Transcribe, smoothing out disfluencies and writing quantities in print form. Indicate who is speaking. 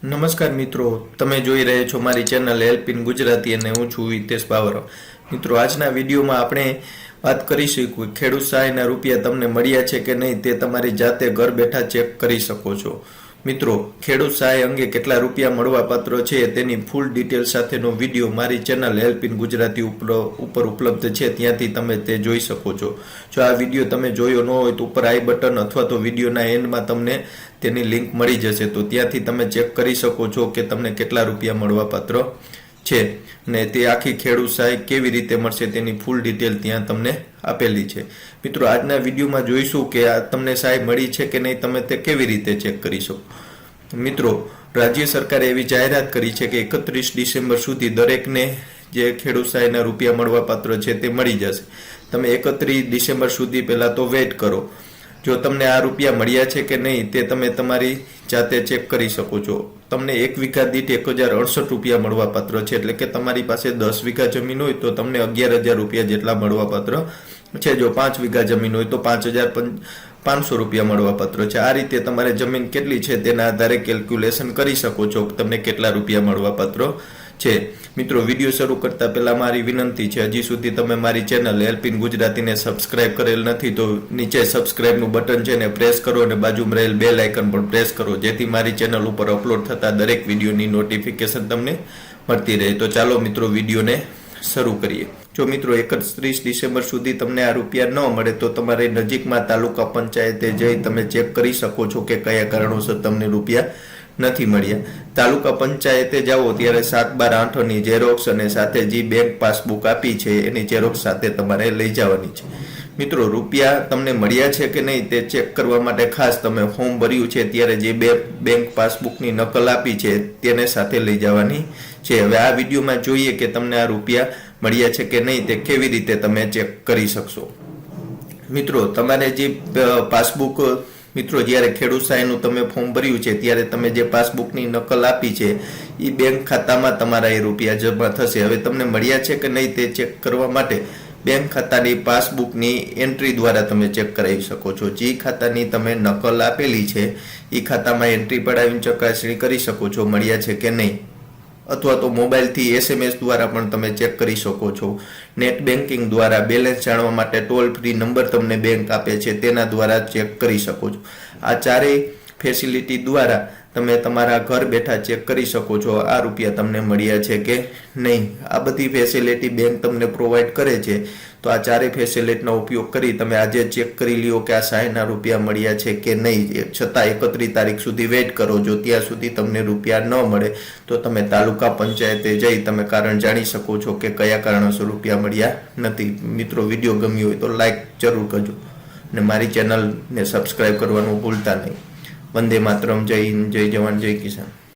Speaker 1: નમસ્કાર મિત્રો, તમે જોઈ રહ્યા છો મારી ચેનલ હેલ્પ ઇન ગુજરાતી અને હું છું હિતેશ બાવર। મિત્રો, આજના વિડીયોમાં આપણે વાત કરીશું કે ખેડૂત સહાયના રૂપિયા તમને મળ્યા છે કે નહીં તે તમારી જાતે ઘર બેઠા ચેક કરી શકો છો। મિત્રો, ખેડૂત સહાય અંગે કેટલા રૂપિયા મળવાપાત્ર છે તેની ફૂલ ડિટેલ સાથેનો વિડીયો મારી ચેનલ હેલ્પ ઇન ગુજરાતી ઉપર ઉપલબ્ધ છે, ત્યાંથી તમે તે જોઈ શકો છો। જો આ વિડીયો તમે જોયો ન હોય તો ઉપર આઈ બટન અથવા તો વિડીયોના એન્ડમાં તમને તેની લિંક મળી જશે, તો ત્યાંથી તમે ચેક કરી શકો છો કે તમને કેટલા રૂપિયા મળવાપાત્ર છે ને તે આખી ખેડૂત સહાય કેવી રીતે મળશે તેની ફૂલ ડિટેલ ત્યાં તમને આપેલી છે। મિત્રો, આજના વિડીયોમાં જોઈશું કે આ તમને સહાય મળી છે કે નહીં, તમે તે કેવી રીતે ચેક કરી શકો। મિત્રો, રાજ્ય સરકારે એવી જાહેરાત કરી છે કે 31 ડિસેમ્બર સુધી દરેકને જે ખેડૂત સહાયના રૂપિયા મળવાપાત્ર છે તે મળી જશે। તમે 31 ડિસેમ્બર સુધી પહેલા તો વેઇટ કરો। જો તમને આ રૂપિયા મળ્યા છે કે નહીં તે તમે તમારી જાતે ચેક કરી શકો છો। તમને 1 વીઘા દીઠ 1068 રૂપિયા મળવાપાત્ર છે, એટલે કે તમારી પાસે 10 વીઘા જમીન હોય તો તમને 11,000 રૂપિયા જેટલા મળવાપાત્ર છે। જો 5 વીઘા જમીન હોય તો 5,500 રૂપિયા મળવાપાત્ર છે। આ રીતે તમારે જમીન કેટલી છે તેના આધારે કેલ્ક્યુલેશન કરી શકો છો તમને કેટલા રૂપિયા મળવાપાત્ર છે। મિત્રો, વિડીયો શરૂ કરતા પહેલા મારી વિનંતી છે, હજી સુધી તમે મારી ચેનલ હેલ્પ ઇન ગુજરાતીને સબસ્ક્રાઇબ કરેલ નથી તો નીચે સબસ્ક્રાઇબનું બટન છે ને પ્રેસ કરો અને બાજુમાં રહેલ બેલ આઇકન પણ પ્રેસ કરો, જેથી મારી ચેનલ ઉપર અપલોડ થતા દરેક વિડીયોની નોટિફિકેશન તમને મળતી રહે। તો ચાલો મિત્રો, વિડીયોને શરૂ કરીએ। જો મિત્રો 31 ડિસેમ્બર સુધી તમને આ રૂપિયા ન મળે તો તમારે નજીકમાં તાલુકા પંચાયતે જઈ તમે ચેક કરી શકો છો કે કયા કારણોસર તમને રૂપિયા નથી મળ્યા। તાલુકા પંચાયતે જાઓ ત્યારે 7/12/8ની ઝેરોક્સ અને સાથે જે બેંક પાસબુક આપી છે એની ઝેરોક્સ સાથે તમારે લઈ જવાની છે। મિત્રો, રૂપિયા તમને મળ્યા છે કે નહીં તે ચેક કરવા માટે ખાસ તમે ફોર્મ ભર્યું છે ત્યારે જે બેંક પાસબુકની નકલ આપી છે તેને સાથે લઈ જવાની છે। હવે આ વિડીયોમાં જોઈએ કે તમને આ રૂપિયા મળ્યા છે કે નહીં તે કેવી રીતે તમે ચેક કરી શકશો। મિત્રો, તમારે જે પાસબુક જ્યારે ખેડૂત સહાયનું તમે ફોર્મ ભર્યું છે ત્યારે તમે જે પાસબુકની નકલ આપી છે એ બેંક ખાતામાં તમારા એ રૂપિયા જમા થશે। હવે તમને મળ્યા છે કે નહીં તે ચેક કરવા માટે બેંક ખાતાની પાસબુકની એન્ટ્રી દ્વારા તમે ચેક કરાવી શકો છો। જે ખાતાની તમે નકલ આપેલી છે એ ખાતામાં એન્ટ્રી પડાવીને ચકાસણી કરી શકો છો મળ્યા છે કે નહીં, અથવા તો મોબાઈલથી SMS દ્વારા પણ તમે ચેક કરી શકો છો। નેટ બેન્કિંગ દ્વારા બેલેન્સ જાણવા માટે ટોલ ફ્રી નંબર તમને બેંક આપે છે તેના દ્વારા ચેક કરી શકો છો। આ ચારેય ફેસિલિટી દ્વારા તમે તમારા ઘર બેઠા ચેક કરી શકો છો આ રૂપિયા તમને મળ્યા છે કે નહીં। આ બધી ફેસિલિટી બેંક તમને પ્રોવાઈડ કરે છે, તો આ ચારેય ફેસિલિટીનો ઉપયોગ કરી તમે આજે ચેક કરી લ્યો કે આ સહાયના રૂપિયા મળ્યા છે કે નહીં। છતાં 31 તારીખ સુધી વેઇટ કરો। જો ત્યાં સુધી તમને રૂપિયા ન મળે તો તમે તાલુકા પંચાયતે જઈ તમે કારણ જાણી શકો છો કે કયા કારણોસર રૂપિયા મળ્યા નથી। મિત્રો, વિડીયો ગમ્યો હોય તો લાઈક જરૂર કરજો અને મારી ચેનલને સબસ્ક્રાઈબ કરવાનું ભૂલતા નહીં। વંદે માતરમ, જય હિન્દ, જય જવાન, જય કિસાન।